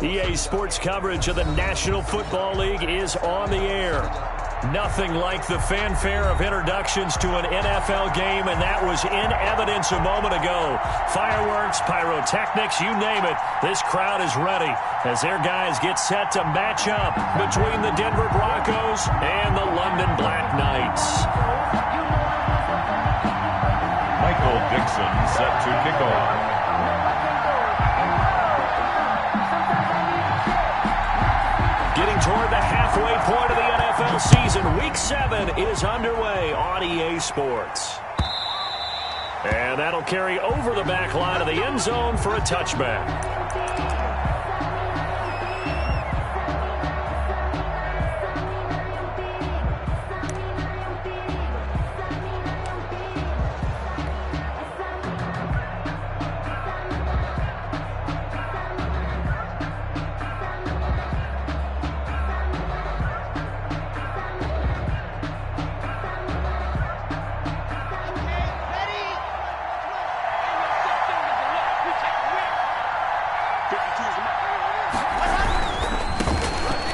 EA Sports coverage of the National Football League is on the air. Nothing like the fanfare of introductions to an NFL game, and that was in evidence a moment ago. Fireworks, pyrotechnics, you name it. This crowd is ready as their guys get set to match up between the Denver Broncos and the London Black Knights. Michael Dixon set to kick off. Getting toward the halfway point of the NFL season, Week 7 is underway on EA Sports. And that'll carry over the back line of the end zone for a touchback.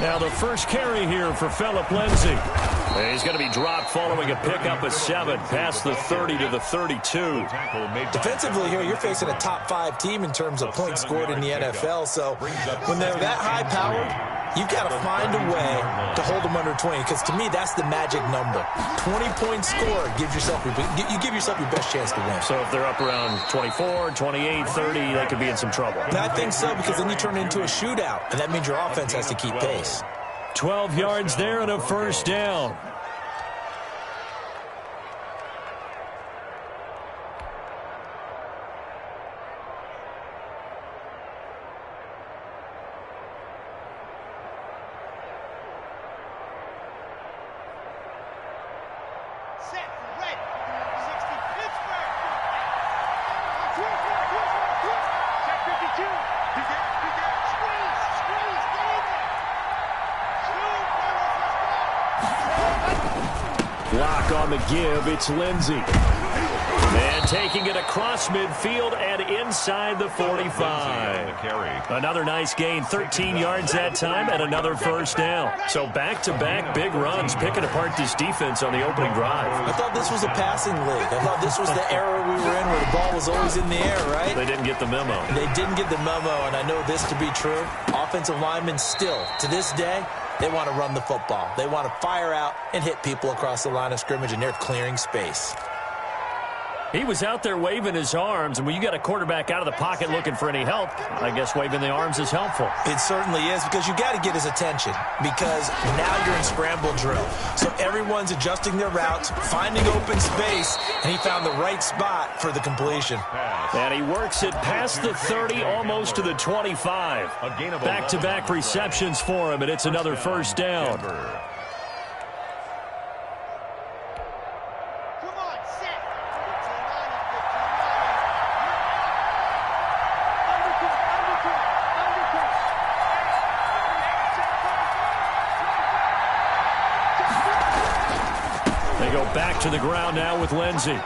Now the first carry here for Phillip Lindsay. He's going to be dropped following a pickup of 7 past the 30 to the 32. Defensively here, you're facing a top-5 team in terms of points scored in the NFL. So when they're that high-powered, you've got to find a way to hold them under 20. Because to me, that's the magic number. 20-point score gives yourself you give yourself your best chance to win. So if they're up around 24, 28, 30, they could be in some trouble. And I think so, because then you turn it into a shootout, and that means your offense has to keep pace. 12 yards there and a first down. Block on the give, it's Lindsay. And taking it across midfield and inside the 45. Another nice gain, 13 yards that time, and another first down. So back-to-back big runs, picking apart this defense on the opening drive. I thought this was a passing league. I thought this was the era we were in where the ball was always in the air, right? They didn't get the memo. They didn't get the memo, and I know this to be true. Offensive linemen still, to this day, they want to run the football. They want to fire out and hit people across the line of scrimmage, and they're clearing space. He was out there waving his arms, and when you got a quarterback out of the pocket looking for any help, I guess waving the arms is helpful. It certainly is, because you got to get his attention, because now you're in scramble drill. So everyone's adjusting their routes, finding open space, and he found the right spot for the completion. And he works it past the 30, almost to the 25. Back-to-back receptions for him, and it's another first down. They go back to the ground now with Lindsay.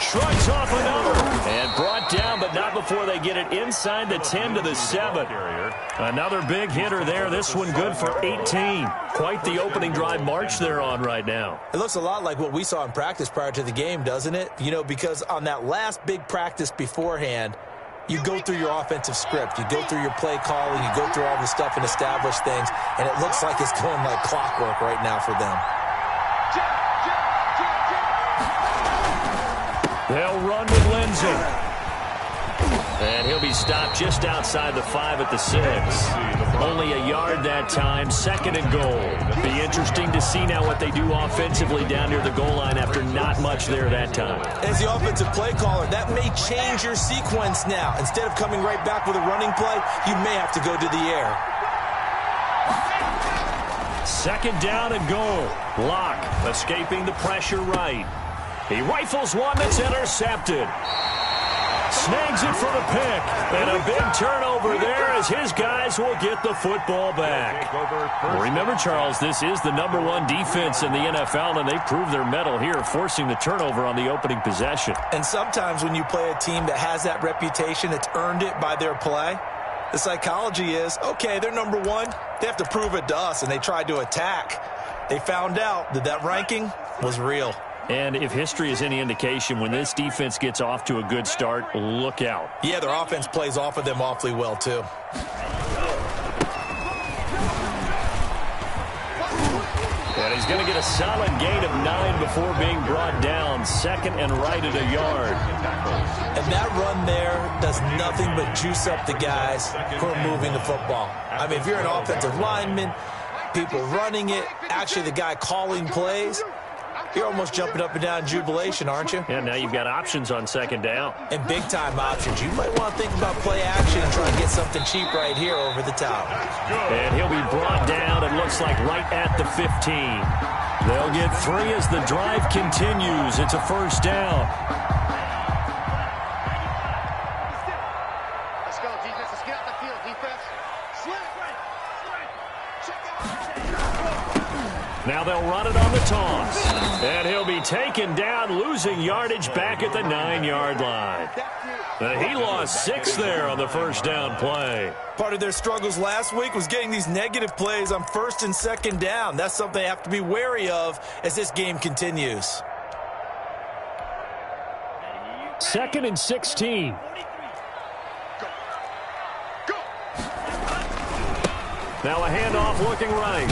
Shrugs off another. And brought down, but not before they get it inside the 10 to the 7. Another big hitter there. This one good for 18. Quite the opening drive march they're on right now. It looks a lot like what we saw in practice prior to the game, doesn't it? You know, because on that last big practice beforehand, you go through your offensive script. You go through your play calling. You go through all the stuff and establish things. And it looks like it's going like clockwork right now for them. They'll run with Lindsay. And he'll be stopped just outside the 5 at the 6. Only a yard that time, 2nd and goal. Be interesting to see now what they do offensively down near the goal line after not much there that time. As the offensive play caller, that may change your sequence now. Instead of coming right back with a running play, you may have to go to the air. 2nd down and goal. Locke escaping the pressure right. He rifles one that's intercepted. Snags it for the pick. And a big turnover there as his guys will get the football back. Remember, Charles, this is the #1 defense in the NFL, and they proved their mettle here, forcing the turnover on the opening possession. And sometimes when you play a team that has that reputation, that's earned it by their play, The psychology is, okay, they're number one. They have to prove it to us, and they tried to attack. They found out that that ranking was real. And if history is any indication, when this defense gets off to a good start, look out. Yeah, their offense plays off of them awfully well, too. And he's going to get a solid gain of 9 before being brought down. Second and right at a yard. And that run there does nothing but juice up the guys who are moving the football. I mean, if you're an offensive lineman, people running it, actually the guy calling plays, you're almost jumping up and down in jubilation, aren't you? Yeah, now you've got options on second down. And big-time options. You might want to think about play action and try and get something cheap right here over the top. And he'll be brought down, it looks like, right at the 15. They'll get 3 as the drive continues. It's a first down. Let's go, defense. Let's get out the field, defense. Now they'll run it on the toss. And he'll be taken down, losing yardage back at the 9-yard line. He lost 6 there on the first down play. Part of their struggles last week was getting these negative plays on first and second down. That's something they have to be wary of as this game continues. 2nd and 16. Now a handoff looking right.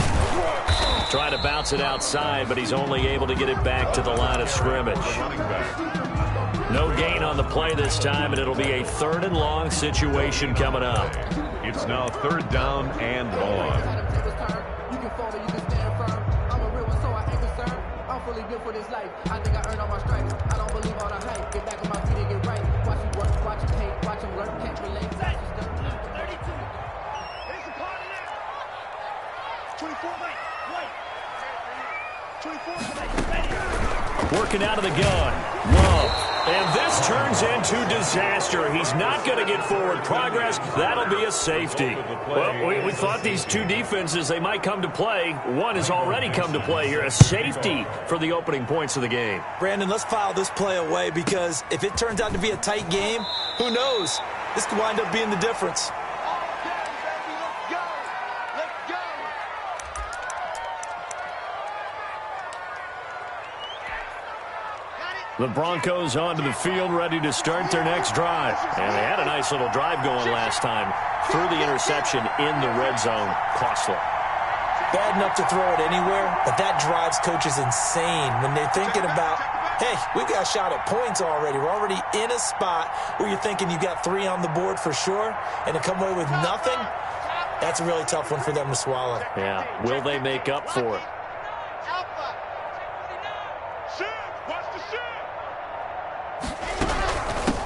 Trying to bounce it outside, but he's only able to get it back to the line of scrimmage. No gain on the play this time, and it'll be a 3rd and long situation coming up. It's now 3rd down and long. You can fall or you can stand firm. I'm a real one, so I ain't concerned. I'm fully built for this life. I think I earned all my stripes. I don't believe all the hype. Get back on my feet and get right. Watch him work, watch him hate, watch him learn, can't relate. 32. 24, right. 24. Working out of the gun. Love. And this turns into disaster. He's not going to get forward progress. That'll be a safety. Well, we thought these two defenses, they might come to play. One has already come to play here. A safety for the opening points of the game. Brandon, let's file this play away because if it turns out to be a tight game, who knows? This could wind up being the difference. The Broncos onto the field, ready to start their next drive. And they had a nice little drive going last time. Threw the interception in the red zone. Costly. Bad enough to throw it anywhere, but that drives coaches insane when they're thinking about, hey, we've got a shot at points already. We're already in a spot where you're thinking you got 3 on the board for sure, and to come away with nothing, that's a really tough one for them to swallow. Yeah, will they make up for it?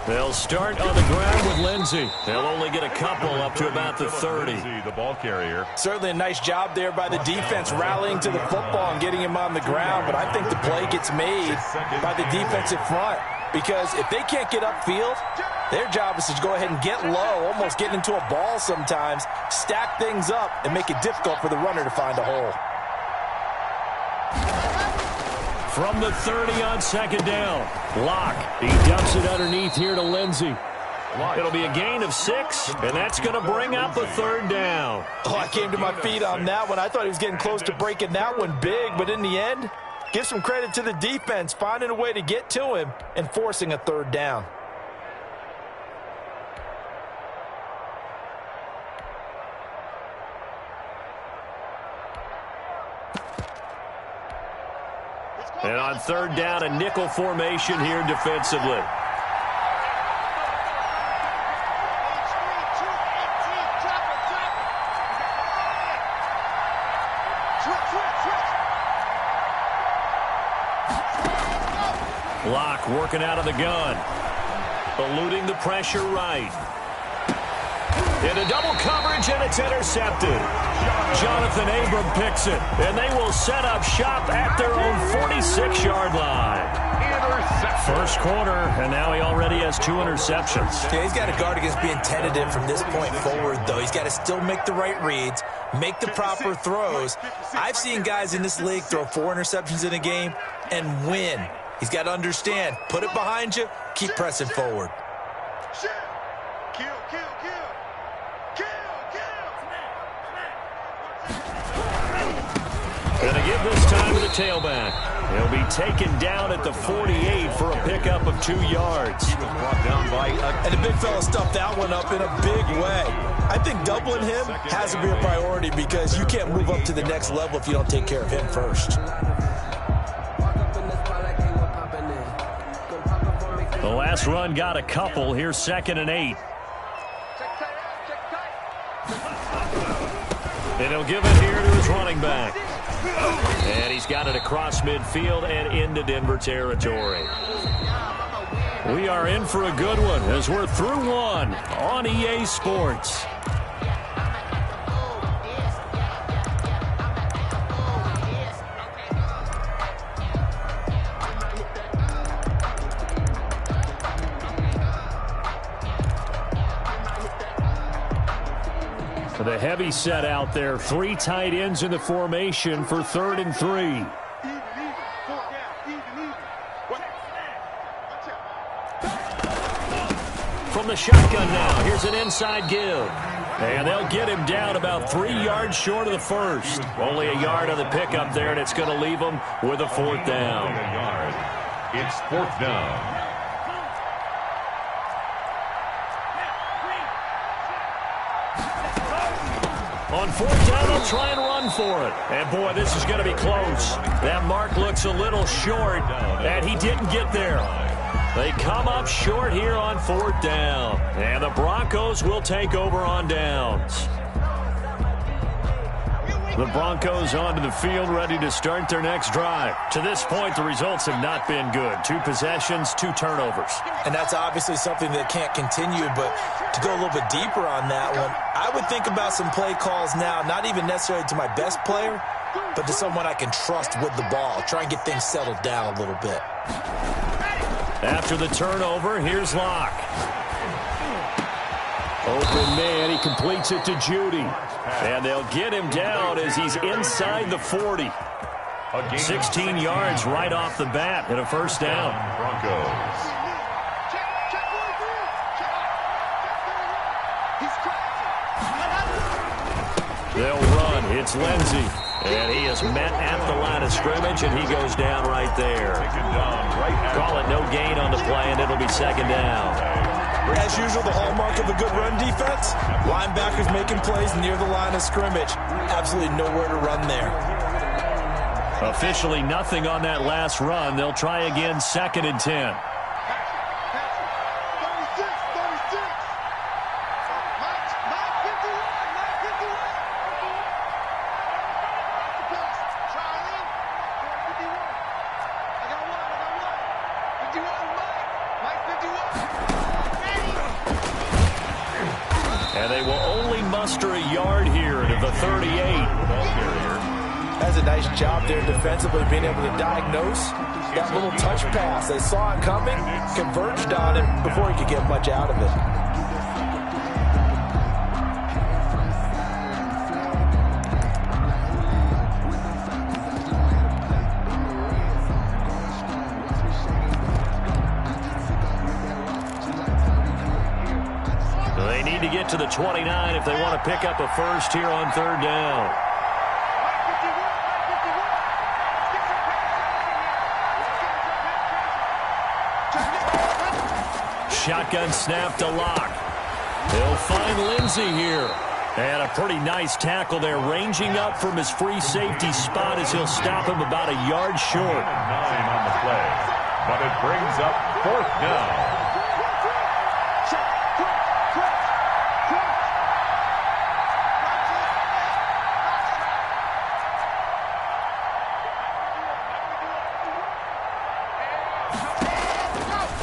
They'll start on the ground with Lindsey. They'll only get a couple up to about the 30. The ball carrier. Certainly a nice job there by the defense rallying to the football and getting him on the ground, but I think the play gets made by the defensive front because if they can't get upfield, their job is to go ahead and get low, almost get into a ball sometimes, stack things up, and make it difficult for the runner to find a hole. From the 30 on second down. Locke. He dumps it underneath here to Lindsey. It'll be a gain of 6, and that's going to bring up a 3rd down. Oh, I came to my feet on that one. I thought he was getting close to breaking that one big, but in the end, give some credit to the defense, finding a way to get to him and forcing a 3rd down. And on 3rd down, a nickel formation here defensively. Locke working out of the gun. Eluding the pressure right. Into double coverage, and it's intercepted. Jonathan Abram picks it, and they will set up shop at their own 46-yard line. First quarter, and now he already has 2 interceptions. Yeah, he's got to guard against being tentative from this point forward, though. He's got to still make the right reads, make the proper throws. I've seen guys in this league throw 4 interceptions in a game and win. He's got to understand, put it behind you, keep pressing forward. Kill. Gonna give this time to the tailback. He'll be taken down at the 48 for a pickup of 2 yards. He was brought down by And the big fella stuffed that one up in a big way. I think doubling him has to be a priority because you can't move up to the next level if you don't take care of him first. The last run got a couple. Here's 2nd and 8. And he'll give it here to his running back. And he's got it across midfield and into Denver territory. We are in for a good one as we're through one on EA Sports. The heavy set out there. 3 tight ends in the formation for 3rd and 3. From the shotgun now, here's an inside give. And they'll get him down about 3 yards short of the first. Only a yard on the pickup there, and it's going to leave him with a 4th down. It's 4th down. On 4th down, they'll try and run for it. And, boy, this is going to be close. That mark looks a little short, and he didn't get there. They come up short here on 4th down. And the Broncos will take over on downs. The Broncos onto the field, ready to start their next drive. To this point, the results have not been good. 2 possessions, 2 turnovers. And that's obviously something that can't continue, but to go a little bit deeper on that one, I would think about some play calls now, not even necessarily to my best player, but to someone I can trust with the ball. Try and get things settled down a little bit. After the turnover, here's Locke. Open man, he completes it to Judy. And they'll get him down as he's inside the 40. 16 yards right off the bat and a 1st down. Broncos. They'll run. It's Lindsey. And he is met at the line of scrimmage, and he goes down right there. Call it no gain on the play, and it'll be 2nd down. As usual, the hallmark of a good run defense, linebackers making plays near the line of scrimmage. Absolutely nowhere to run there. Officially nothing on that last run. They'll try again, 2nd and 10. And they will only muster a yard here to the 38. That's a nice job there defensively, being able to diagnose that little touch pass. They saw it coming, converged on it before he could get much out of it. They need to get to the 29 if they want to pick up a first here on 3rd down. Shotgun snap to Locke. He'll find Lindsey here. And a pretty nice tackle there, ranging up from his free safety spot as he'll stop him about a yard short. 9 on the play, but it brings up 4th down.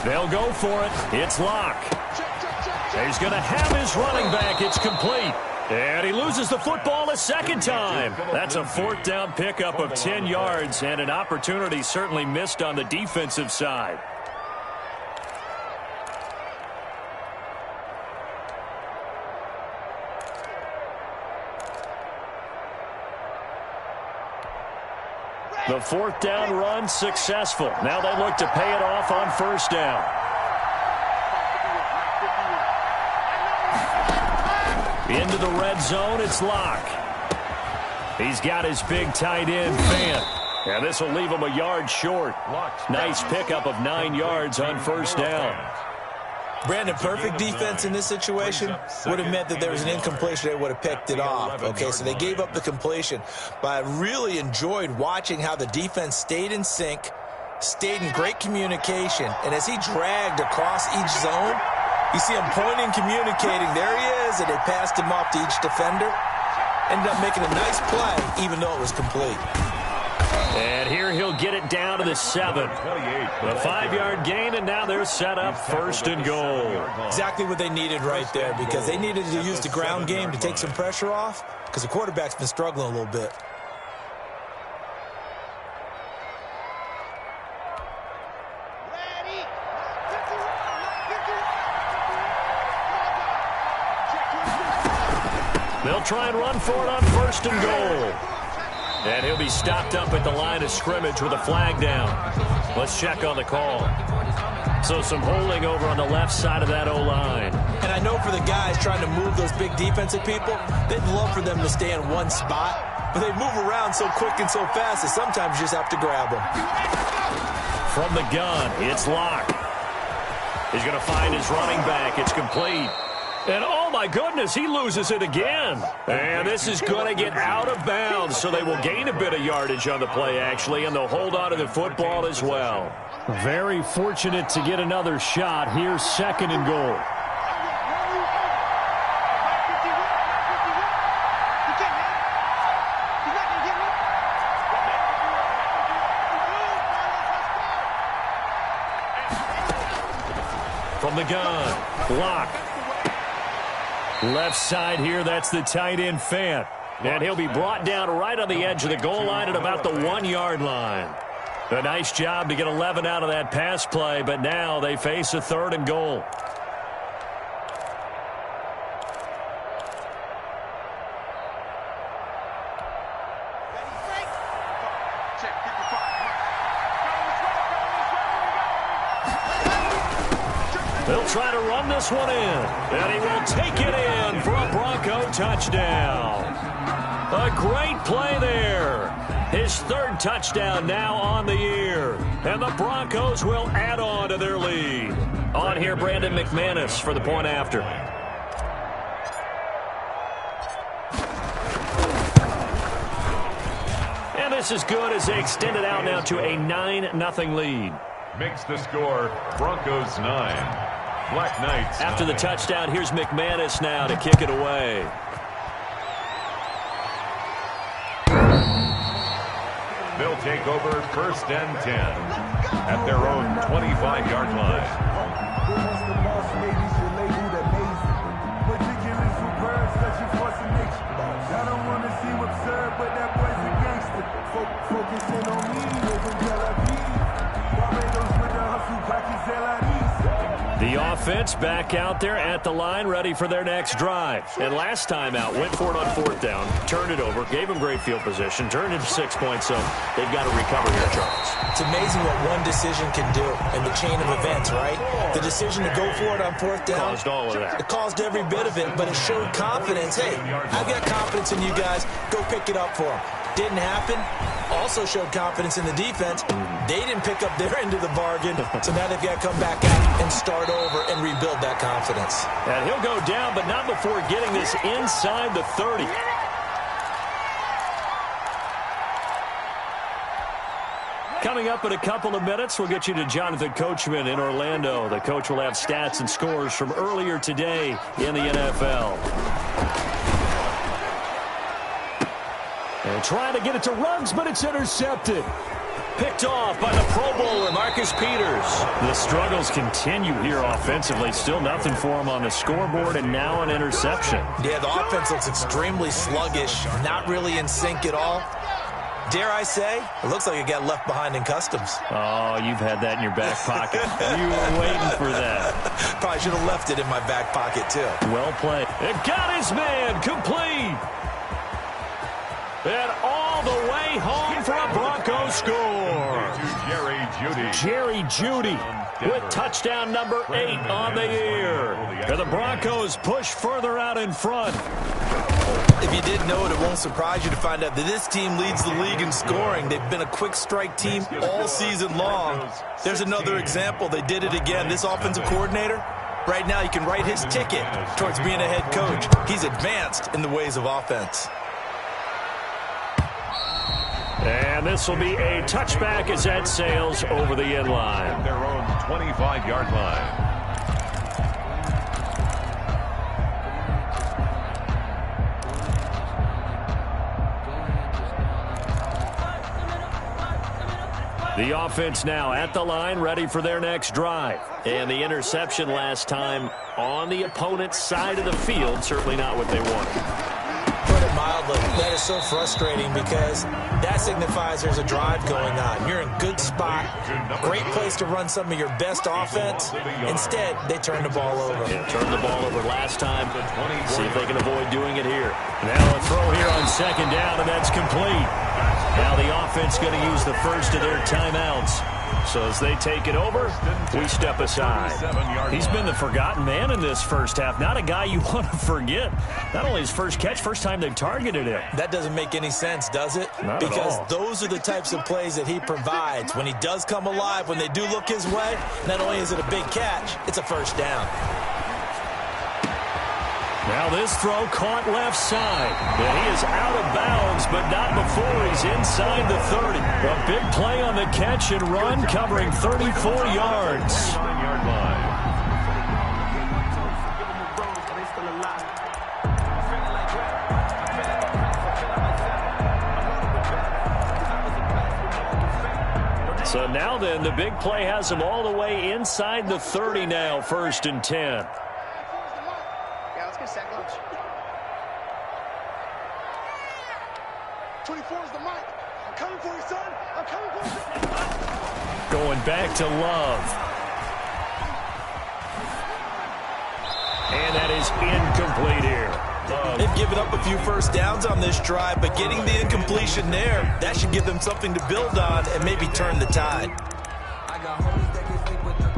They'll go for it. It's Locke. He's going to have his running back. It's complete. And he loses the football a 2nd time. That's a 4th down pickup of 10 yards and an opportunity certainly missed on the defensive side. The 4th down run successful. Now they look to pay it off on 1st down. Into the red zone, it's Locke. He's got his big tight end, Fant. And this will leave him a yard short. Nice pickup of 9 yards on first down. Brandon, perfect defense in this situation would have meant that there was an incompletion. They would have picked it off. Okay, so they gave up the completion. But I really enjoyed watching how the defense stayed in sync, stayed in great communication. And as he dragged across each zone, you see him pointing, communicating. There he is, and they passed him off to each defender. Ended up making a nice play, even though it was complete. And here he'll get it down to the 7. The 5-yard gain, and now they're set up first and goal. Exactly what they needed right there, because they needed to use the ground game to take some pressure off, because the quarterback's been struggling a little bit. They'll try and run for it on first and goal. And he'll be stopped up at the line of scrimmage with a flag down. Let's check on the call. So some holding over on the left side of that O-line. And I know for the guys trying to move those big defensive people, they'd love for them to stay in one spot. But they move around so quick and so fast that sometimes you just have to grab them. From the gun, it's Locke. He's going to find his running back. It's complete. And, oh, my goodness, he loses it again. And this is going to get out of bounds, so they will gain a bit of yardage on the play, actually, and they'll hold on to the football as well. Very fortunate to get another shot. Here's second and goal. From the gun, Locke. Left side here, that's the tight end, Fant. And he'll be brought down right on the edge of the goal line at about the 1-yard line. A nice job to get 11 out of that pass play, but now they face a third and goal. They'll try to run this one in, and he will take it in for a Bronco touchdown. A great play there. His third touchdown now on the year, and the Broncos will add on to their lead. On here, Brandon McManus for the point after. And this is good as they extend it out now to a 9-0 lead. Makes the score Broncos 9. Black Knights. After the touchdown, here's McManus now to kick it away. They'll take over first and 10 at their own 25-yard line. The offense back out there at the line, ready for their next drive. And last time out, went for it on fourth down, turned it over, gave them great field position, turned it to 6 points, so they've got to recover here, Charles. It's amazing what one decision can do in the chain of events, right? The decision to go for it on fourth down. Caused all of that. It caused every bit of it, but it showed confidence. Hey, I've got confidence in you guys. Go pick it up for them. Didn't happen. Also showed confidence in the defense. They didn't pick up their end of the bargain, so now they've got to come back out and start over and rebuild that confidence. And he'll go down, but not before getting this inside the 30. Coming up in a couple of minutes, we'll get you to Jonathan Coachman in Orlando. The coach will have stats and scores from earlier today in the NFL. And trying to get it to Ruggs, but it's intercepted. Picked off by the Pro Bowler, Marcus Peters. The struggles continue here offensively. Still nothing for him on the scoreboard, and now an interception. Yeah, the offense looks extremely sluggish, not really in sync at all. Dare I say, it looks like it got left behind in customs. Oh, you've had that in your back pocket. You were waiting for that. Probably should have left it in my back pocket, too. Well played. It got his man complete. And all the way home for a Bronco score. To Jerry Jerry Jeudy with touchdown number 8 on the year. And the Broncos push further out in front. If you didn't know it, it won't surprise you to find out that this team leads the league in scoring. They've been a quick strike team all season long. There's another example. They did it again. This offensive coordinator, right now you can write his ticket towards being a head coach. He's advanced in the ways of offense. And this will be a touchback as that sails over the end line. Their own 25-yard line. The offense now at the line, ready for their next drive. And the interception last time on the opponent's side of the field, certainly not what they wanted. Put it mildly, that is so frustrating because that signifies there's a drive going on. You're in good spot, great place to run some of your best offense. Instead, they turn the ball over. Yeah, turned the ball over last time. See if they can avoid doing it here. Now a throw here on second down, and that's complete. Now the offense going to use the first of their timeouts. So as they take it over, we step aside. He's been the forgotten man in this first half. Not a guy you want to forget. Not only his first catch, first time they've targeted him. That doesn't make any sense, does it? Not because at all. Those are the types of plays that he provides. When he does come alive, when they do look his way, not only is it a big catch, it's a first down. Now this throw caught left side. And he is out of bounds, but not before he's inside the 30. A big play on the catch and run, covering 34 yards. 9-yard line. So now then, the big play has him all the way inside the 30 now, 1st and 10. Sack lunch. 24 is the mic. I'm coming for you, son. I'm coming for you. Going back to Love. And that is incomplete here. They've given up a few first downs on this drive, but getting the incompletion there, that should give them something to build on and maybe turn the tide. I got homies that can sleep with them.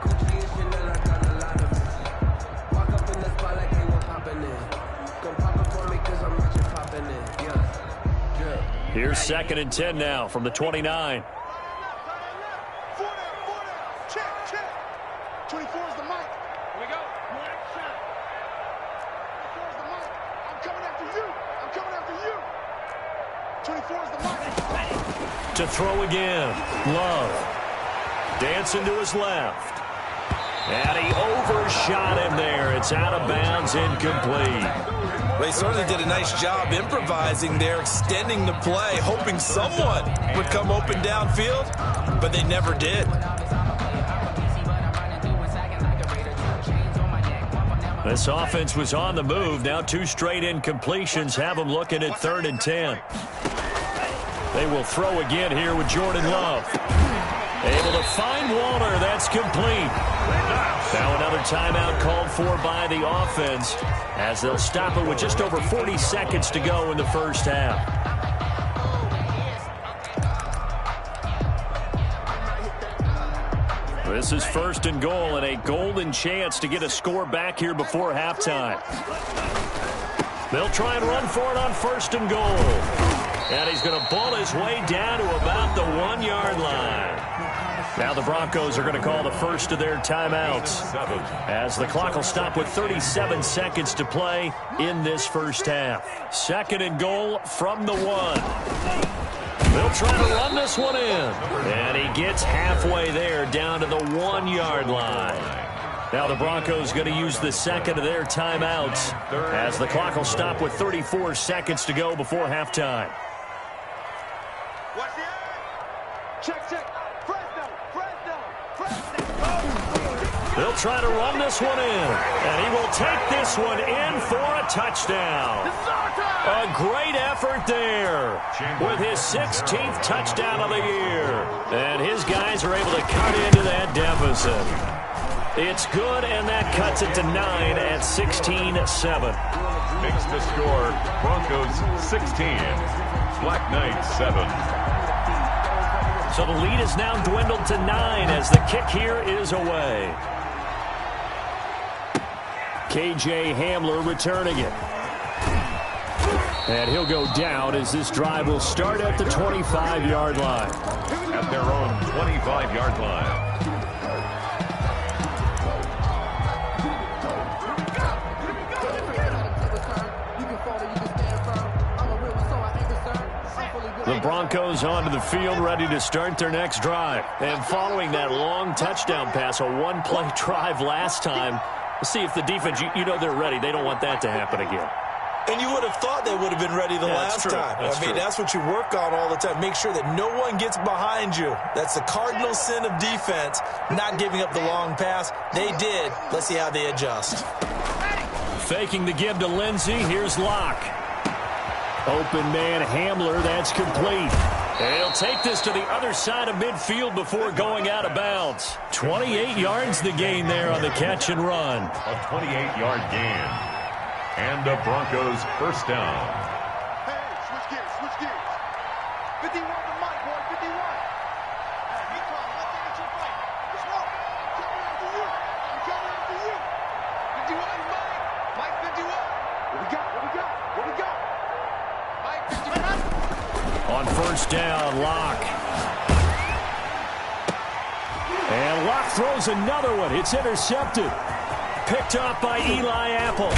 Gucci and Chanel, I got a lot of it. Walk up in the spot like they were popping in. Come pop up for me cause I'm rich and popping in. Yeah. Here's 2nd and 10 now from the 29. 4 down. Check. 24 is the mic. Here we go. One shot. 24 is the mic. I'm coming after you. 24 is the mic. To throw again. Love. Dancing to his left. And he overshot him there. It's out of bounds, incomplete. They certainly did a nice job improvising there, extending the play, hoping someone would come open downfield, but they never did. This offense was on the move. Now 2 straight incompletions have them looking at 3rd and 10. They will throw again here with Jordan Love. Able to find Walter. That's complete. Now another timeout called for by the offense as they'll stop it with just over 40 seconds to go in the first half. This is 1st and goal and a golden chance to get a score back here before halftime. They'll try and run for it on 1st and goal. And he's going to ball his way down to about the 1-yard line. Now the Broncos are going to call the first of their timeouts as the clock will stop with 37 seconds to play in this first half. 2nd and goal from the 1. They'll try to run this one in. And he gets halfway there down to the 1-yard line. Now the Broncos going to use the 2nd of their timeouts as the clock will stop with 34 seconds to go before halftime. Watch the eye. Check. They'll try to run this one in, and he will take this one in for a touchdown. A great effort there with his 16th touchdown of the year. And his guys are able to cut into that deficit. It's good, and that cuts it to 9 at 16-7. Makes the score Broncos 16, Black Knights 7. So the lead is now dwindled to 9 as the kick here is away. K.J. Hamler returning it. And he'll go down as this drive will start at the 25-yard line. At their own 25-yard line. The Broncos onto the field, ready to start their next drive. And following that long touchdown pass, a one-play drive last time, let's see if the defense, you know they're ready. They don't want that to happen again. And you would have thought they would have been ready the last time. That's what you work on all the time. Make sure that no one gets behind you. That's the cardinal sin of defense, not giving up the long pass. They did. Let's see how they adjust. Faking the give to Lindsey. Here's Locke. Open man Hamler. That's complete. And he'll take this to the other side of midfield before going out of bounds. 28 yards the gain there on the catch and run. A 28-yard gain. And the Broncos first down. Hey, switch gears. 51 to Mike, boy, 51. Hey, he called. One thing at your fight. Let's roll. I'm coming after you. 51 to Mike. Mike 51. What we got? Mike 51. On first down, Locke. And Locke throws another one. It's intercepted. Picked up by Eli Apple.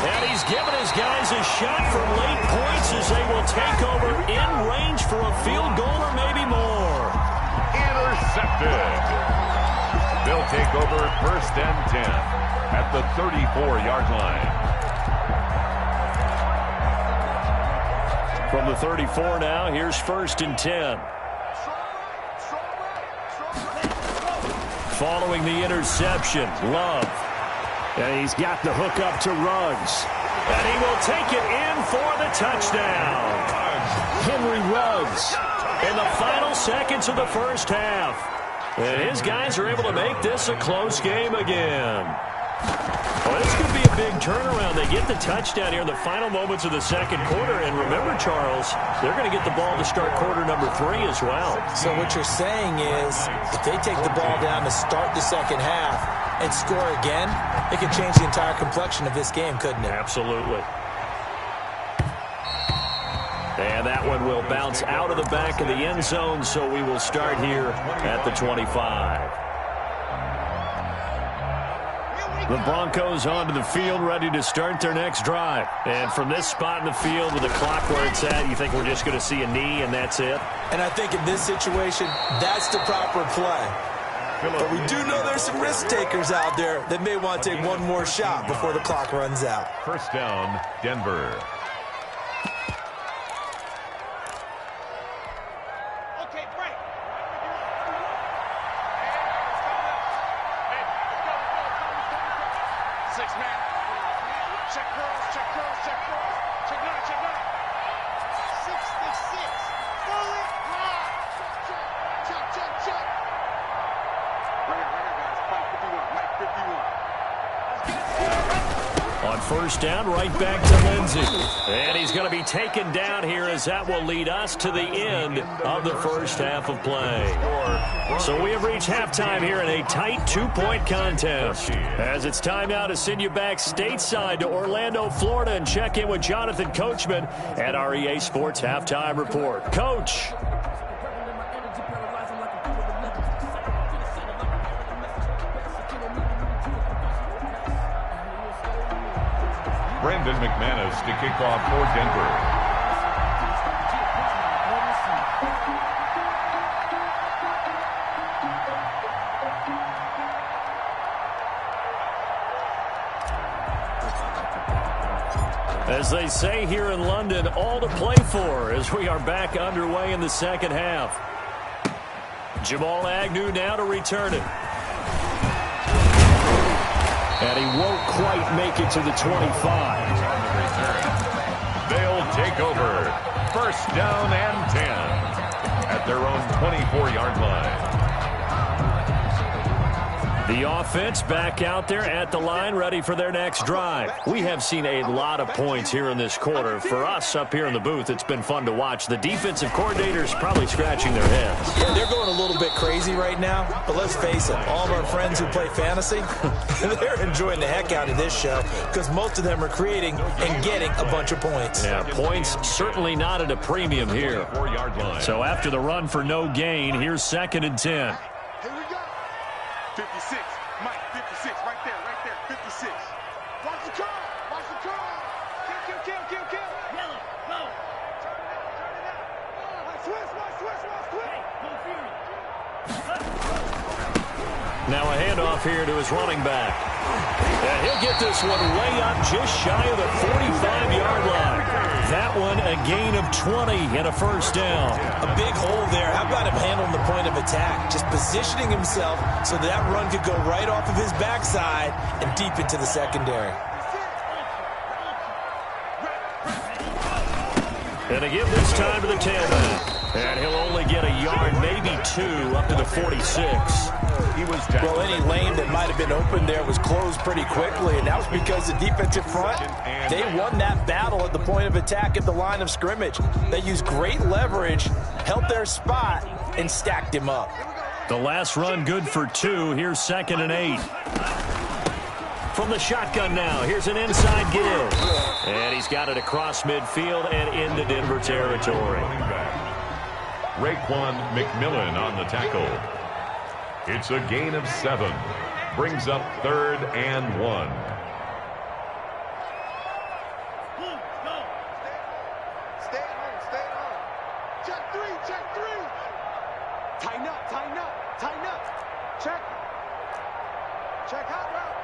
And he's given his guys a shot from late points as they will take over in range for a field goal or maybe more. Intercepted. They'll take over first and 10 at the 34-yard line. From the 34 now, here's first and 10. Following the interception, Love. And he's got the hook up to Ruggs. And he will take it in for the touchdown. Henry Ruggs in the final seconds of the first half. And his guys are able to make this a close game again. Well, this could be a big turnaround. They get the touchdown here in the final moments of the second quarter. And remember, Charles, they're going to get the ball to start quarter number 3 as well. So what you're saying is if they take the ball down to start the second half and score again, it could change the entire complexion of this game, couldn't it? Absolutely. And that one will bounce out of the back of the end zone, so we will start here at the 25. The Broncos onto the field, ready to start their next drive. And from this spot in the field with the clock where it's at, you think we're just going to see a knee and that's it? And I think in this situation, that's the proper play. But we do know there's some risk takers out there that may want to take one more shot before the clock runs out. First down, Denver. Okay, break. Six man. Check curls. Check 9. 66. Fully high. Check. Right here, guys. Mike 51. On first down, right back to Lindsey. And he's going to be taken down here as that will lead us to the end of the first half of play. So we have reached halftime here in a tight 2-point contest. As it's time now to send you back stateside to Orlando, Florida, and check in with Jonathan Coachman at our EA Sports Halftime Report. Coach. Brandon McManus to kick off for Denver. As they say here in London, all to play for as we are back underway in the second half. Jamal Agnew now to return it. And he won't quite make it to the 25. They'll take over first down and 10 at their own 24-yard line. The offense back out there at the line, ready for their next drive. We have seen a lot of points here in this quarter. For us up here in the booth, it's been fun to watch. The defensive coordinators probably scratching their heads. Yeah, they're going a little bit crazy right now, but let's face it, all of our friends who play fantasy, they're enjoying the heck out of this show because most of them are creating and getting a bunch of points. Yeah, points certainly not at a premium here. So after the run for no gain, here's 2nd and 10. Here we go. 56. Mike, 56. Right there. 56. Watch the curl. Kill. Yellow, go. Turn it out. Switch. Now a handoff here to his running back. And he'll get this one way up just shy of the 45-yard line. That one a gain of 20 and a first down. A big hole there. How about him handling the point of attack? Just positioning himself so that run could go right off of his backside and deep into the secondary. And to give this time to the tailback. And he'll only get a yard, maybe 2, up to the 46. Well, any lane that might have been open there was closed pretty quickly, and that was because the defensive front, they won that battle at the point of attack at the line of scrimmage. They used great leverage, held their spot, and stacked him up. The last run good for 2. Here's 2nd and 8. From the shotgun now, here's an inside give. And he's got it across midfield and into Denver territory. Raekwon McMillan on the tackle. It's a gain of 7. Brings up 3rd and 1. Stay at home. Check 3. Tighten up. Check hot route.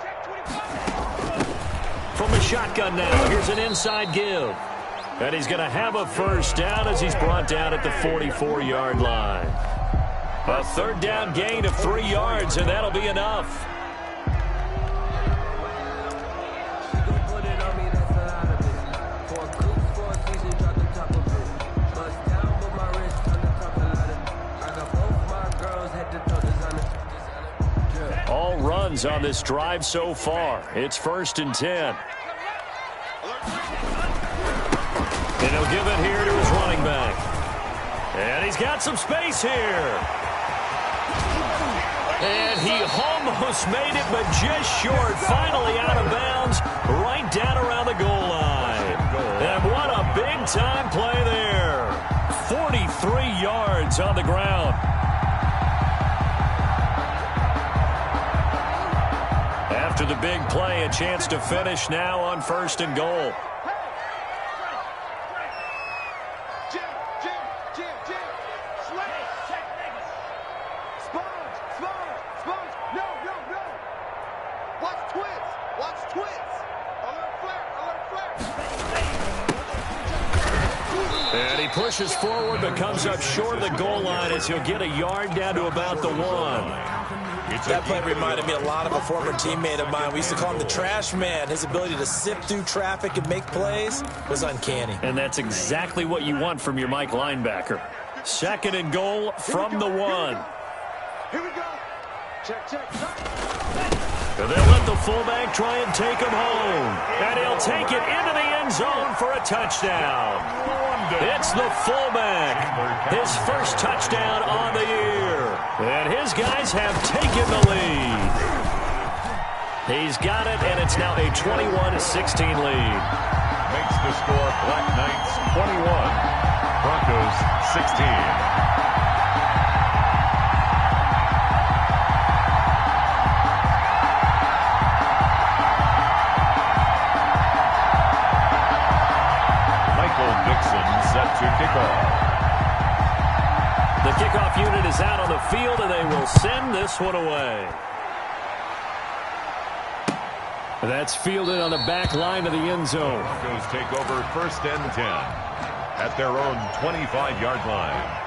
Check 25. From the shotgun now, here's an inside give. And he's going to have a first down as he's brought down at the 44-yard line. A 3rd down gain of 3 yards, and that'll be enough. All runs on this drive so far. It's 1st and 10. And he'll give it here to his running back. And he's got some space here. And he almost made it, but just short. Finally out of bounds, right down around the goal line. And what a big-time play there. 43 yards on the ground. After the big play, a chance to finish now on 1st and goal. And he pushes forward but comes up short of the goal line as he'll get a yard down to about the 1. That play reminded me a lot of a former teammate of mine. We used to call him the trash man. His ability to sift through traffic and make plays was uncanny. And that's exactly what you want from your Mike linebacker. 2nd and goal from the 1. Here we go. Check. And they'll let the fullback try and take him home. And he'll take it into the end zone for a touchdown. It's the fullback. His first touchdown on the year. And his guys have taken the lead. He's got it, and it's now a 21-16 lead. Makes the score Black Knights 21, Broncos 16. Set to kickoff. The kickoff unit is out on the field, and they will send this one away. That's fielded on the back line of the end zone. Broncos take over 1st and 10 at their own 25-yard line.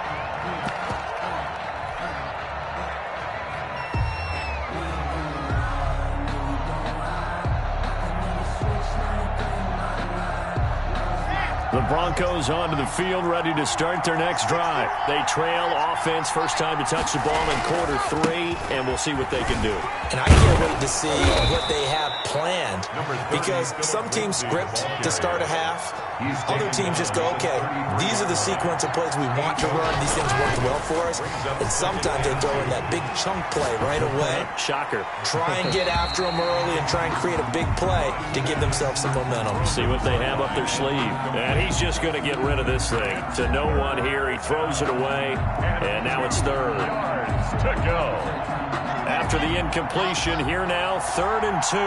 The Broncos onto the field, ready to start their next drive. They trail offense, first time to touch the ball in quarter 3, and we'll see what they can do. And I can't wait to see what they have planned, because some teams script to start a half. Other teams just go, okay, these are the sequence of plays we want to run. These things worked well for us. And sometimes they throw in that big chunk play right away. Shocker. Try and get after them early and try and create a big play to give themselves some momentum. See what they have up their sleeve. And he's just going to get rid of this thing. To no one here. He throws it away. And now it's third. To go. After the incompletion, here now, 3rd and 2.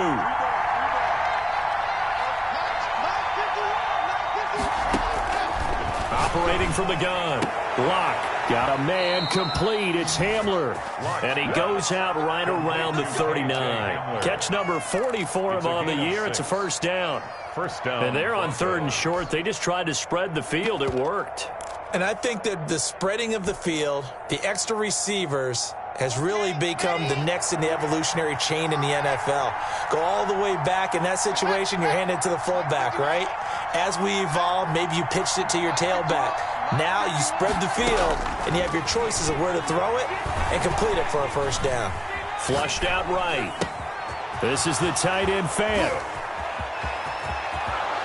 Operating from the gun. Lock. Got a man complete. It's Hamler. And he goes out right around the 39. Catch number 40 for him on the year. It's a first down. First down. And they're on 3rd and short. They just tried to spread the field. It worked. And I think that the spreading of the field, the extra receivers, has really become the next in the evolutionary chain in the NFL. Go all the way back in that situation, you're handed to the fullback, right? As we evolve, maybe you pitched it to your tailback. Now you spread the field, and you have your choices of where to throw it and complete it for a first down. Flushed out right. This is the tight end fan.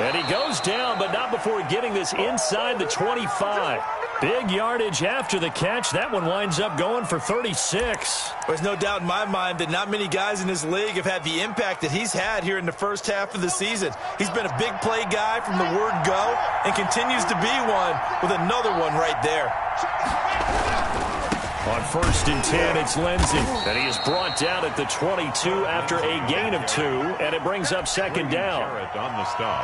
And he goes down, but not before getting this inside the 25. Big yardage after the catch. That one winds up going for 36. There's no doubt in my mind that not many guys in this league have had the impact that he's had here in the first half of the season. He's been a big play guy from the word go and continues to be one with another one right there. On 1st and 10, it's Lindsey. And he is brought down at the 22 after a gain of 2, and it brings up 2nd down.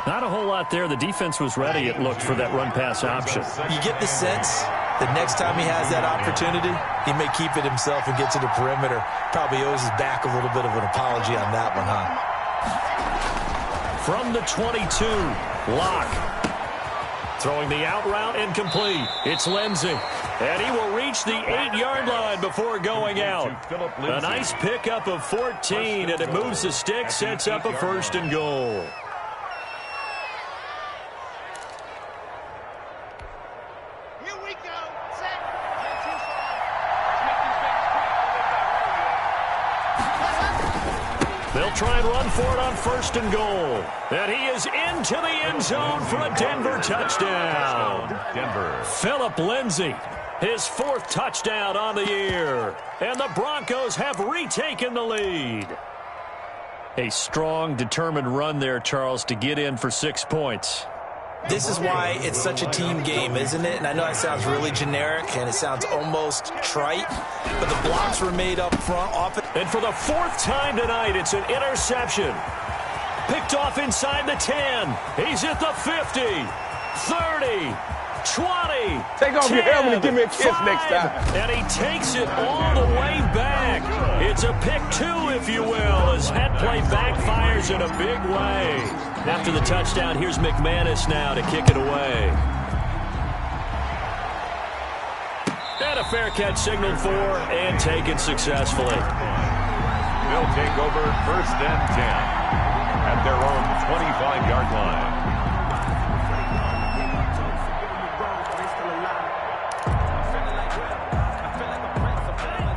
Not a whole lot there. The defense was ready, it looked, for that run-pass option. You get the sense that next time he has that opportunity, he may keep it himself and get to the perimeter. Probably owes his back a little bit of an apology on that one, huh? From the 22, Lock. Throwing the out route incomplete. It's Lindsey. And he will reach the 8-yard line before going out. A nice pickup of 14, and it moves the stick, sets up a 1st and goal. Here we go. Set. They'll try and run for it on 1st and goal. And he is into the end zone for a Denver touchdown. Denver. Phillip Lindsay, his 4th touchdown on the year. And the Broncos have retaken the lead. A strong, determined run there, Charles, to get in for 6 points. This is why it's such a team game, isn't it? And I know it sounds really generic and it sounds almost trite, but the blocks were made up front. And for the 4th time tonight, it's an interception. Picked off inside the 10. He's at the 50, 30, 20. Take off 10, your helmet and give me a kiss 5, next time. And he takes it all the way back. It's a pick 2, if you will, as that play backfires in a big way. After the touchdown, here's McManus now to kick it away. And a fair catch signaled for and taken successfully. They'll take over 1st and 10 at their own 25-yard line.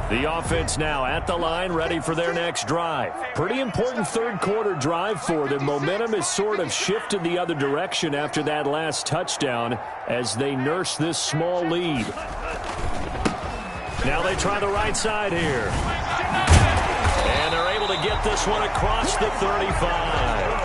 The offense now at the line, ready for their next drive. Pretty important 3rd quarter drive for them. Momentum has sort of shifted the other direction after that last touchdown as they nurse this small lead. Now they try the right side here. And they're able to get this one across the 35.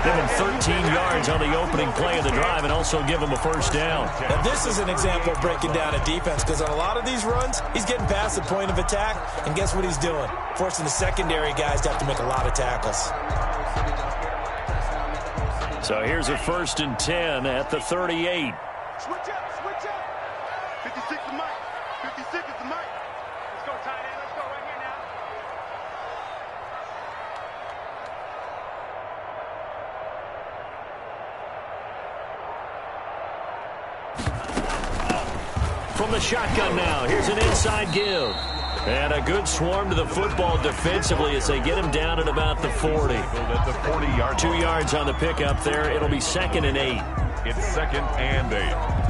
Give him 13 yards on the opening play of the drive and also give him a 1st down. Now this is an example of breaking down a defense, because on a lot of these runs, he's getting past the point of attack, and guess what he's doing? Forcing the secondary guys to have to make a lot of tackles. So here's a 1st and 10 at the 38. Switch up. 56 is Mike. 56 is the Mike. Let's go, tight end. Let's go right here now. From the shotgun now, here's an inside give. And a good swarm to the football defensively as they get him down at about the 40. 2 yards on the pickup there. It'll be 2nd and 8. It's 2nd and 8.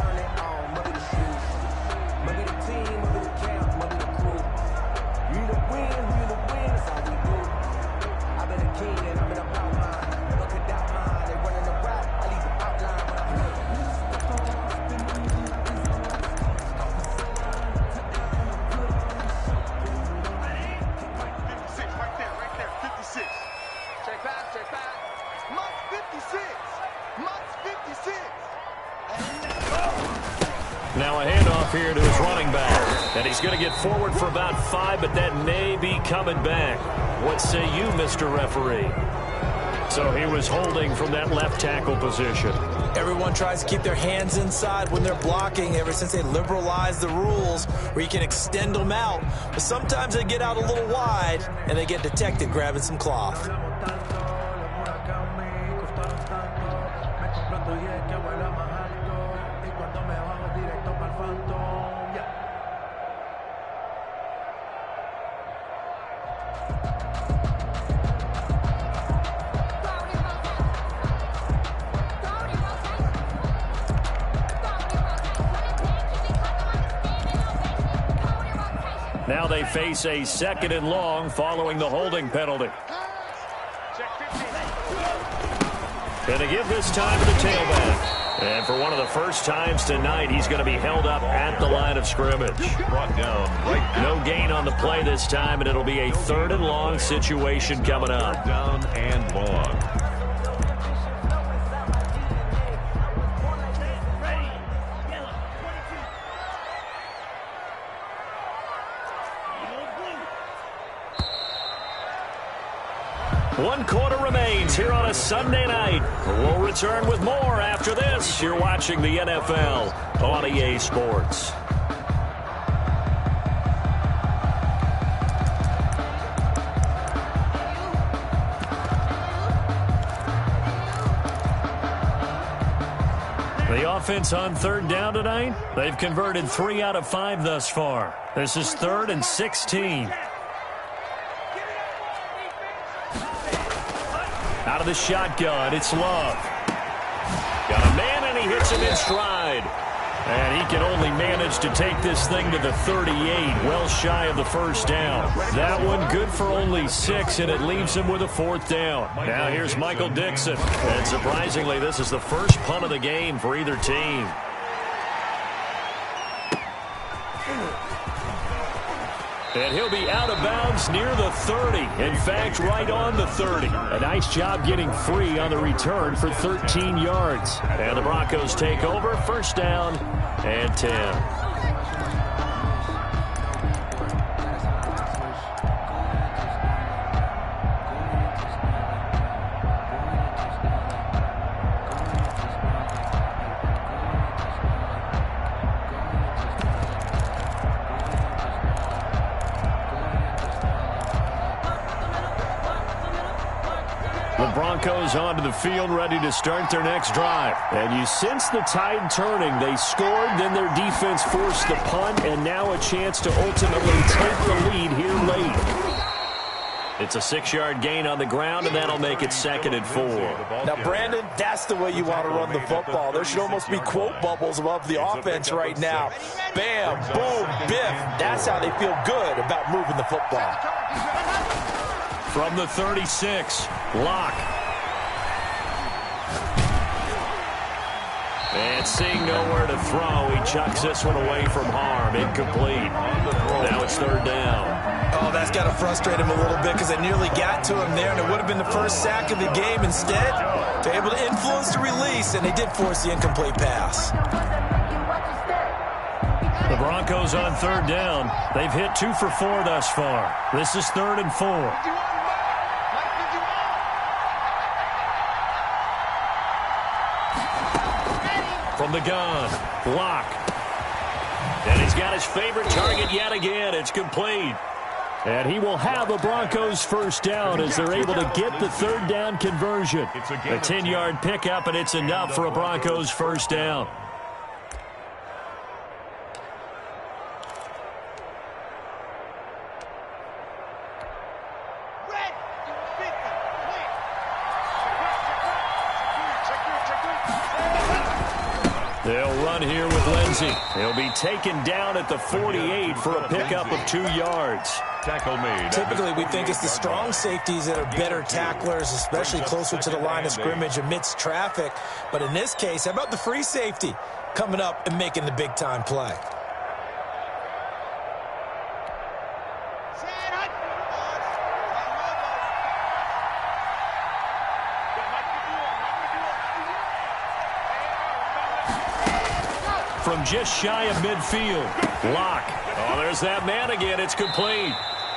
Now a handoff here to his running back. And he's going to get forward for about 5, but that may be coming back. What say you, Mr. Referee? So he was holding from that left tackle position. Everyone tries to keep their hands inside when they're blocking ever since they liberalized the rules where you can extend them out. But sometimes they get out a little wide and they get detected grabbing some cloth. Now they face a 2nd and long following the holding penalty. And they give this time to the tailback. And for one of the first times tonight, he's going to be held up at the line of scrimmage. Brought down right now. No gain on the play this time, and it'll be a 3rd and long situation coming up. Down and long. One quarter remains here on a Sunday night. We'll return with more after this. You're watching the NFL on EA Sports. The offense on 3rd down tonight, they've converted 3 out of 5 thus far. This is 3rd and 16. Out of the shotgun, it's Love. Got a man, and he hits him in stride. And he can only manage to take this thing to the 38, well shy of the first down. That one good for only 6, and it leaves him with a 4th down. Now here's Michael Dixon. And surprisingly, this is the first punt of the game for either team. And he'll be out of bounds near the 30. In fact, right on the 30. A nice job getting free on the return for 13 yards. And the Broncos take over, 1st down and 10. Broncos onto the field, ready to start their next drive. And you sense the tide turning. They scored, then their defense forced the punt, and now a chance to ultimately take the lead here late. It's a 6-yard gain on the ground, and that'll make it 2nd and 4. Now, Brandon, that's the way you want to run the football. There should almost be quote bubbles above the offense right now. Bam, boom, biff. That's how they feel good about moving the football. From the 36, Locke. And seeing nowhere to throw, he chucks this one away from harm. Incomplete. Now it's 3rd down. Oh, that's got to frustrate him a little bit because they nearly got to him there, and it would have been the first sack of the game. Instead, they're able to influence the release, and they did force the incomplete pass. The Broncos on 3rd down. They've hit 2 for 4 thus far. This is 3rd and 4. From the gun, Locke. And he's got his favorite target yet again. It's complete. And he will have a Broncos 1st down as they're able to get the 3rd down conversion. A 10-yard pickup, and it's enough for a Broncos 1st down. run here with Lindsey. He'll be taken down at the 48 for a pickup of 2 yards. Tackle made. Typically, we think it's the strong safeties that are better tacklers, especially closer to the line of scrimmage amidst traffic. But in this case, how about the free safety coming up and making the big-time play? From just shy of midfield. Lock. Oh, there's that man again. It's complete.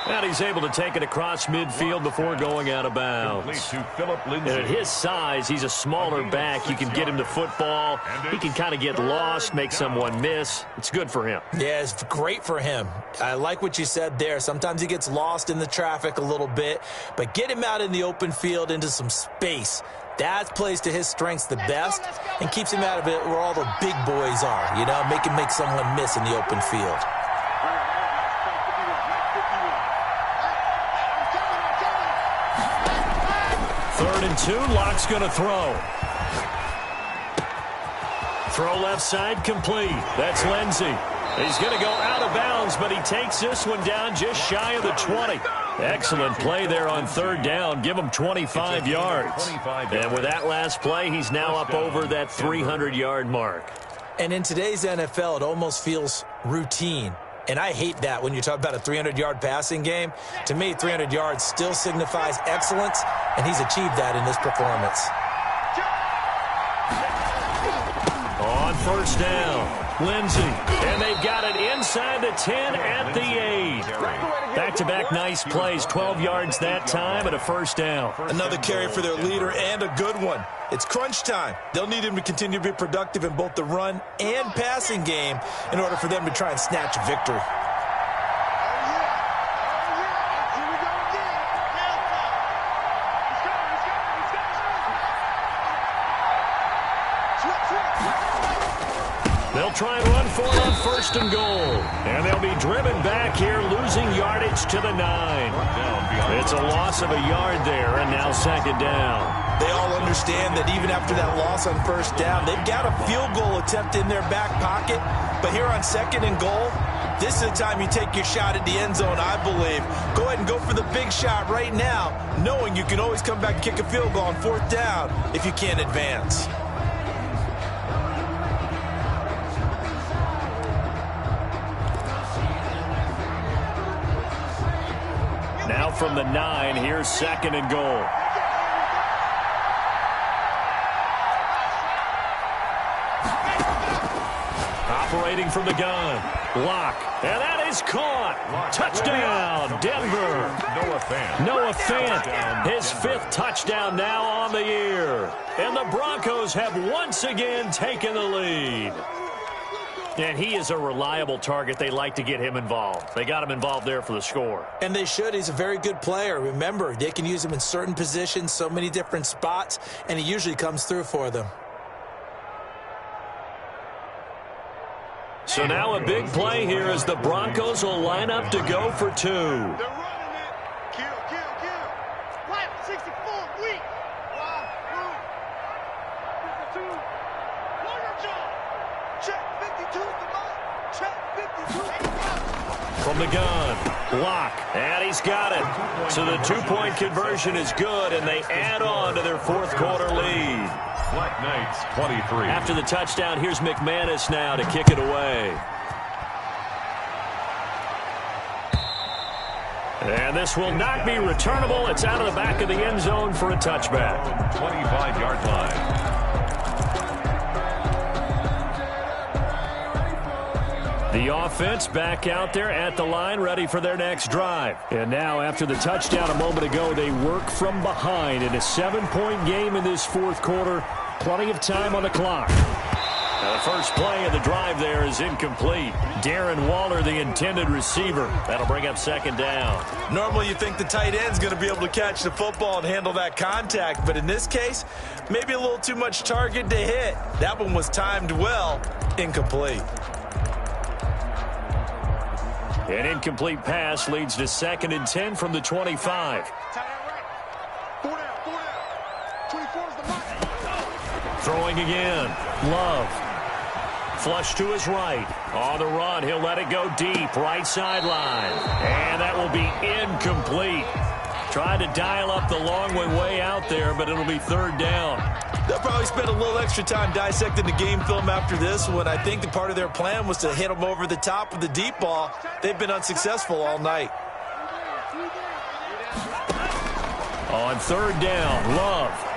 And he's able to take it across midfield before going out of bounds. And at his size, he's a smaller back. You can get him to football. He can kind of get lost, make someone miss. It's good for him. Yeah, it's great for him. I like what you said there. Sometimes he gets lost in the traffic a little bit, but get him out in the open field into some space. That plays to his strengths the best and keeps him out of it where all the big boys are, you know, make him make someone miss in the open field. Third and 2, Lock's going to throw. Throw left side complete. That's Lindsey. He's going to go out of bounds, but he takes this one down just shy of the 20. Excellent play there on third down. Give him 25 yards. And with that last play, he's now up over that 300-yard mark. And in today's NFL, it almost feels routine. And I hate that when you talk about a 300-yard passing game. To me, 300 yards still signifies excellence, and he's achieved that in this performance. On first down, Lindsey. And they've got it inside the 10 at the 8. Back-to-back nice plays, 12 yards that time and a first down. Another carry for their leader and a good one. It's crunch time. They'll need him to continue to be productive in both the run and passing game in order for them to try and snatch a victory. They'll try and run for it on first and goal. And they'll be driven back here, losing yardage to the 9. It's a loss of a yard there, and now second down. They all understand that even after that loss on first down, they've got a field goal attempt in their back pocket. But here on second and goal, this is the time you take your shot at the end zone, I believe. Go ahead and go for the big shot right now, knowing you can always come back and kick a field goal on fourth down if you can't advance. Now from the 9, here's second and goal. Operating from the gun. Lock. And that is caught. Touchdown, Denver. Noah Fant. His 5th touchdown now on the year. And the Broncos have once again taken the lead. And he is a reliable target. They like to get him involved. They got him involved there for the score. And they should. He's a very good player. Remember, they can use him in certain positions, so many different spots, and he usually comes through for them. So now a big play here as the Broncos will line up to go for 2. They're running it. Kill. Right, 64, weak. 5, 52. Warrior job. Check 52 is the mark. Check 52. From the gun, Lock, and he's got it. So the 2-point conversion is good, and they add on to their 4th quarter lead. Black Knights 23. After the touchdown, here's McManus now to kick it away. And this will not be returnable. It's out of the back of the end zone for a touchback. 25-yard line. The offense back out there at the line, ready for their next drive. And now, after the touchdown a moment ago, they work from behind in a 7-point game in this 4th quarter. Plenty of time on the clock. Now, the first play of the drive there is incomplete. Darren Waller, the intended receiver. That'll bring up second down. Normally, you think the tight end's going to be able to catch the football and handle that contact. But in this case, maybe a little too much target to hit. That one was timed well. Incomplete. An incomplete pass leads to 2nd and 10 from the 25. 4 down. 24 is the mark. Throwing again. Love. Flush to his right. On the run, he'll let it go deep. Right sideline. And that will be incomplete. Tried to dial up the long way out there, but it'll be third down. They'll probably spend a little extra time dissecting the game film after this one. I think the part of their plan was to hit them over the top with the deep ball. They've been unsuccessful all night. On third down, Love.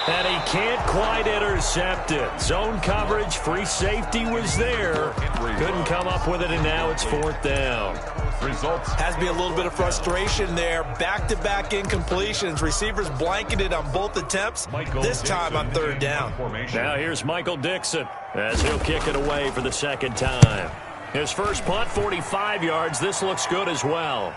And he can't quite intercept it. Zone coverage, free safety was there. Couldn't come up with it, and now it's fourth down. Results. Has to be a little bit of frustration there. Back-to-back incompletions. Receivers blanketed on both attempts, this time on third down. Now here's Michael Dixon as he'll kick it away for the second time. His first punt, 45 yards. This looks good as well.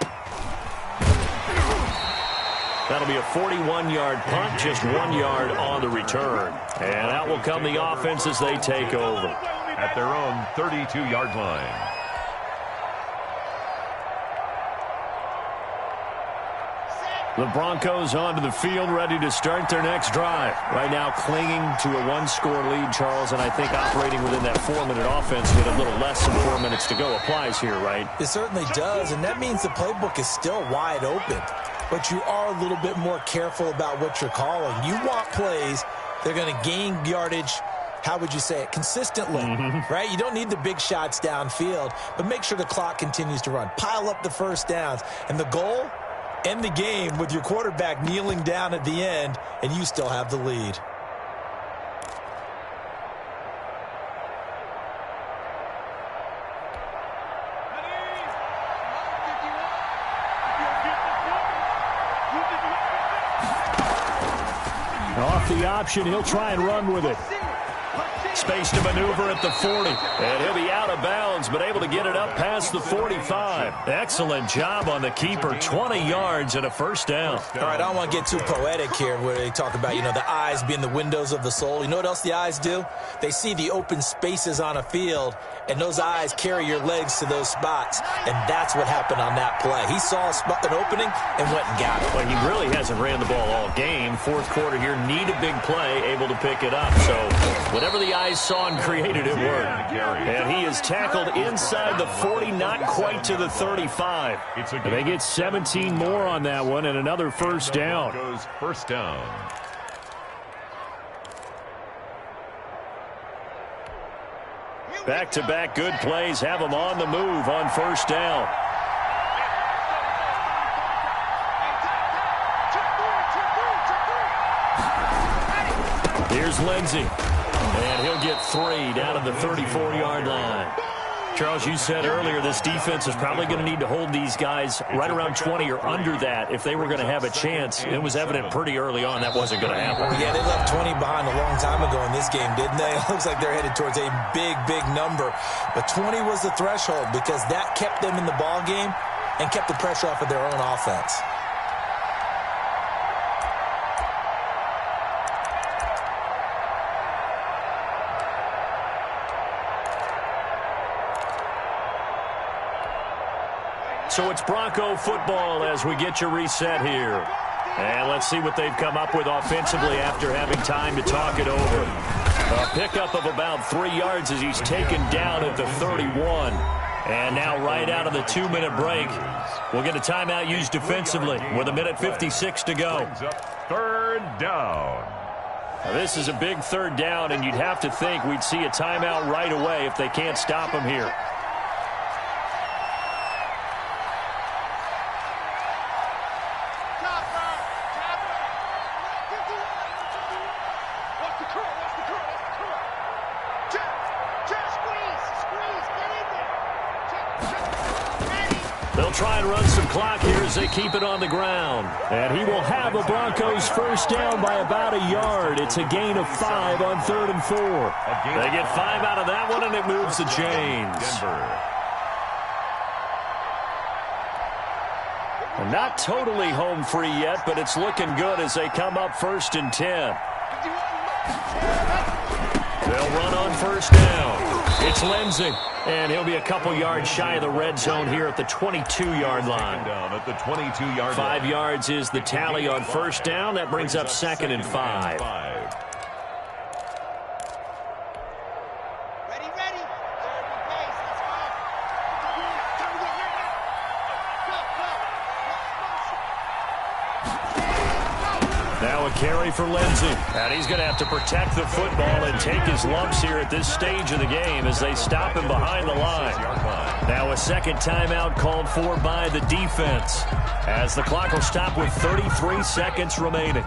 That'll be a 41-yard punt, just 1 yard on the return. And out will come the offense as they take over. At their own 32-yard line. The Broncos onto the field, ready to start their next drive. Right now clinging to a one-score lead, Charles, and I think operating within that 4-minute offense with a little less than 4 minutes to go applies here, right? It certainly does, and that means the playbook is still wide open. But you are a little bit more careful about what you're calling. You want plays that are going to gain yardage, how would you say it, consistently, right? You don't need the big shots downfield, but make sure the clock continues to run. Pile up the first downs. And the goal, end the game with your quarterback kneeling down at the end, and you still have the lead. Off the option, he'll try and run with it. Space to maneuver at the 40. And he'll be out of bounds, but able to get it up past the 45. Excellent job on the keeper. 20 yards and a first down. All right, I don't want to get too poetic here where they talk about, the eyes being the windows of the soul. You know what else the eyes do? They see the open spaces on a field, and those eyes carry your legs to those spots. And that's what happened on that play. He saw an opening and went and got it. Well, he really hasn't ran the ball all game. Fourth quarter here, need a big play, able to pick it up. So whatever the eyes saw and created, it worked. And he is tackled inside the 40, not quite to the 35. And they get 17 more on that one and another first down. Goes first down. Back-to-back good plays have them on the move on first down. Here's Lindsey. And he'll get 3 down to the 34-yard line. Charles, you said earlier this defense is probably going to need to hold these guys right around 20 or under that if they were going to have a chance. It was evident pretty early on that wasn't going to happen. Yeah, they left 20 behind a long time ago in this game, didn't they? It looks like they're headed towards a big, big number. But 20 was the threshold because that kept them in the ball game and kept the pressure off of their own offense. So it's Bronco football as we get you reset here. And let's see what they've come up with offensively after having time to talk it over. A pickup of about 3 yards as he's taken down at the 31. And now right out of the 2-minute break, we'll get a timeout used defensively with 1:56 to go. Third down. Now this is a big third down, and you'd have to think we'd see a timeout right away if they can't stop him here. Try and run some clock here as they keep it on the ground. And he will have the Broncos first down by about a yard. It's a gain of 5 on 3rd and 4. They get 5 out of that one, and it moves the chains. And not totally home free yet, but it's looking good as they come up 1st and 10. They'll run on first down. It's Lindsey. And he'll be a couple yards shy of the red zone here at the 22-yard line. Down at the 22-yard 5 yards is the tally on first down. That brings up 2nd and 5. Now a carry for Lindsey. And he's going to have to protect the football and take his lumps here at this stage of the game as they stop him behind the line. Now a second timeout called for by the defense as the clock will stop with 33 seconds remaining.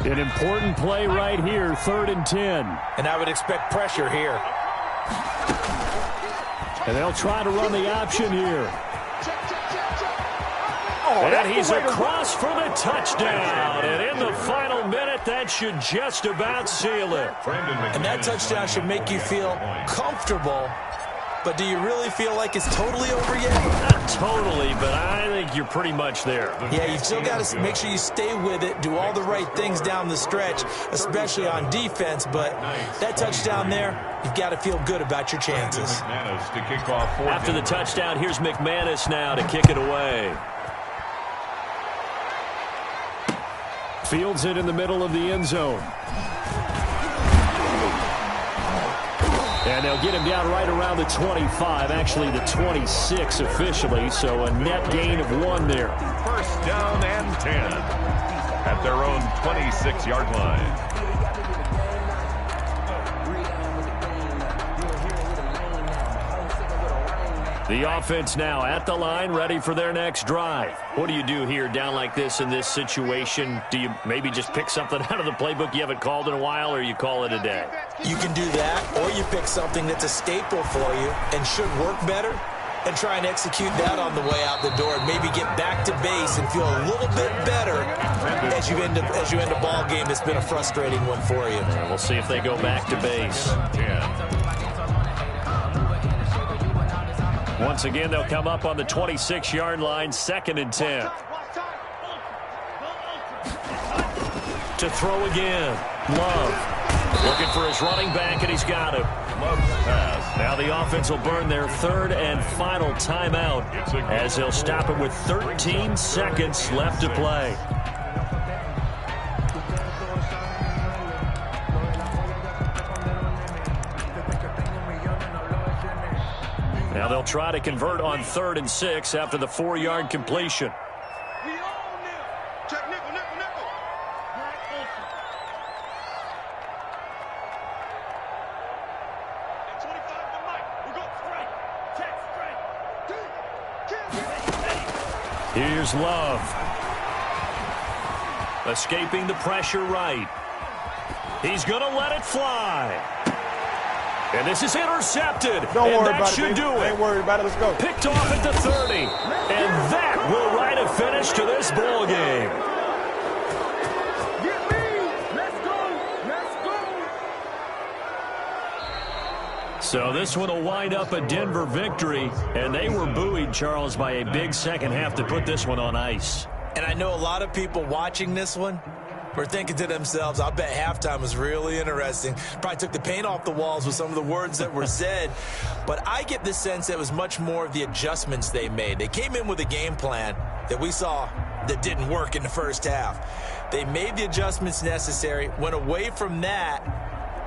An important play right here, 3rd and 10. And I would expect pressure here. And they'll try to run the option here. Oh, and he's across for the touchdown. And in the final minute, that should just about seal it. And that touchdown should make you feel comfortable. But do you really feel like it's totally over yet? Not totally, but I think you're pretty much there. Yeah, you've still got to make sure you stay with it, do all the right things down the stretch, especially on defense. But that touchdown there, you've got to feel good about your chances. After the touchdown, here's McManus now to kick it away. Fields it in the middle of the end zone. And they'll get him down right around the 25, actually the 26 officially, so a net gain of 1 there. 1st down and 10 at their own 26-yard line. The offense now at the line, ready for their next drive. What do you do here down like this in this situation? Do you maybe just pick something out of the playbook you haven't called in a while, or you call it a day? You can do that, or you pick something that's a staple for you and should work better and try and execute that on the way out the door and maybe get back to base and feel a little bit better as you end a ball game that's been a frustrating one for you. We'll see if they go back to base. Once again, they'll come up on the 26-yard line, 2nd and 10. To throw again. Love. Looking for his running back, and he's got him. Love's pass. Now the offense will burn their 3rd and final timeout as they'll stop it with 13 seconds left to play. Now they'll try to convert on 3rd and 6 after the 4-yard completion. Check nickel, nickel, nickel. At 25 to Mike. We go straight. Check straight. Here's Love. Escaping the pressure right. He's going to let it fly. And this is intercepted. Don't worry that about should it, do it. I ain't worried about it. Let's go. Picked off at the 30. And that will write a finish to this ball game. Get me. Let's go. So this one will wind up a Denver victory. And they were buoyed, Charles, by a big second half to put this one on ice. And I know a lot of people watching this one were thinking to themselves, I bet halftime was really interesting. Probably took the paint off the walls with some of the words that were said. But I get the sense that it was much more of the adjustments they made. They came in with a game plan that we saw that didn't work in the first half. They made the adjustments necessary, went away from that,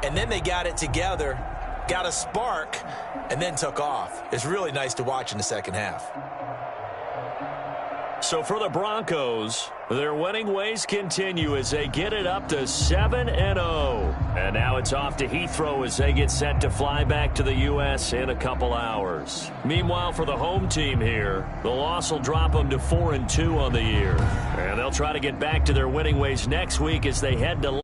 and then they got it together, got a spark, and then took off. It's really nice to watch in the second half. So for the Broncos, their winning ways continue as they get it up to 7-0. And now it's off to Heathrow as they get set to fly back to the U.S. in a couple hours. Meanwhile, for the home team here, the loss will drop them to 4-2 on the year. And they'll try to get back to their winning ways next week as they head to